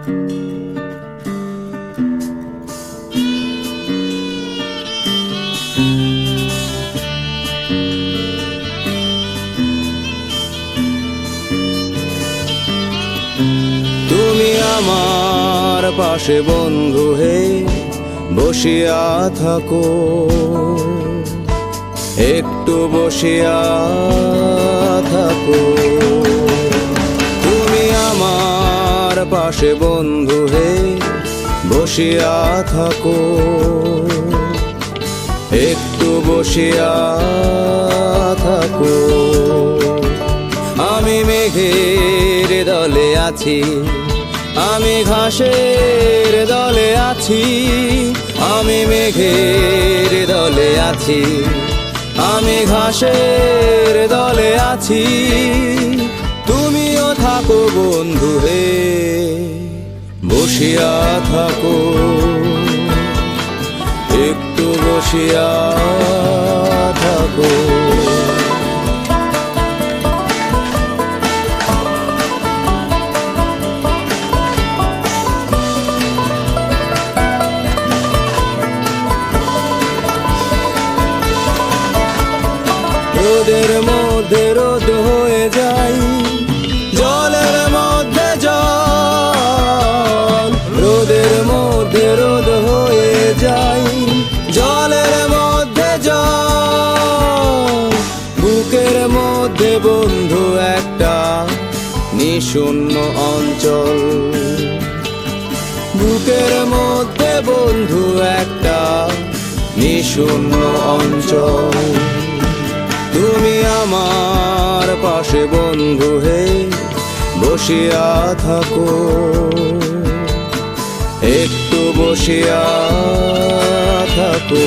তুমি আমার পাশে বন্ধু হে বসিয়া থাকো, একটু বসিয়া থাকো। তুমি আমার পাশে বন্ধু হে বসিয়া থাকো, একটু বসিয়া থাকো। আমি মেঘের দলে আছি, আমি ঘাসের দলে আছি। আমি মেঘের দলে আছি, আমি ঘাসের দলে আছি। তুমিও থাকো বন্ধু হে বসিয়া থাকো, একটু বসিয়া থাকো। রোদের মধ্যে রোদ হয়ে যাই, জলের মধ্যে জল। রোদের মধ্যে রোদ হয়ে যাই, জলের মধ্যে জল। বুকের মধ্যে বন্ধু একটা নিশূন্য অঞ্চল, বুকের মধ্যে বন্ধু একটা নিশূন্য অঞ্চল। তুমি আমার পাশে বন্ধু হে বসিয়া থাকো, একটু বসিয়া থাকো।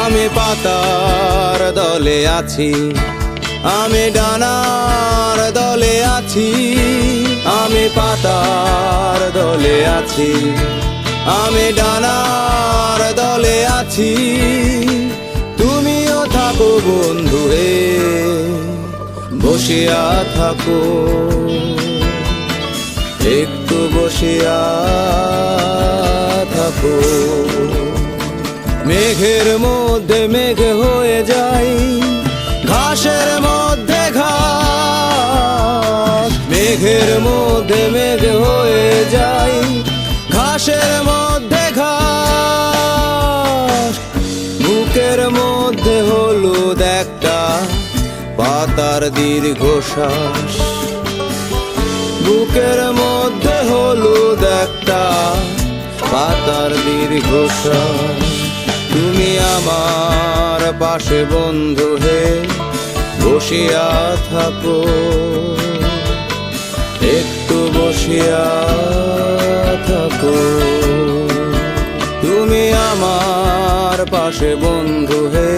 আমি পাতার দলে আছি, আমি ডানার দলে আছি। আমি পাতার দলে আছি, আমি ডানার দলে আছি। তুমিও থাকো বন্ধু হে বসিয়া থাকো, একটু বসিয়া থাকো। মেঘের মধ্যে মেঘ হয়ে যাই, ঘাসের মধ্যে ঘাস। মেঘের মধ্যে মেঘ হয়ে যাই, ঘাসের মধ্যে ঘাস। বুকের মধ্যে হলুদ একটা পাতার দীর্ঘশ্বাস, বুকের মধ্যে হলুদ একটা পাতার দীর্ঘশ্বাস। তুমি আমার পাশে বন্ধু হে বসিয়া থাকো, একটু বসিয়া থাকো। তুমি আমার পাশে বন্ধু হে।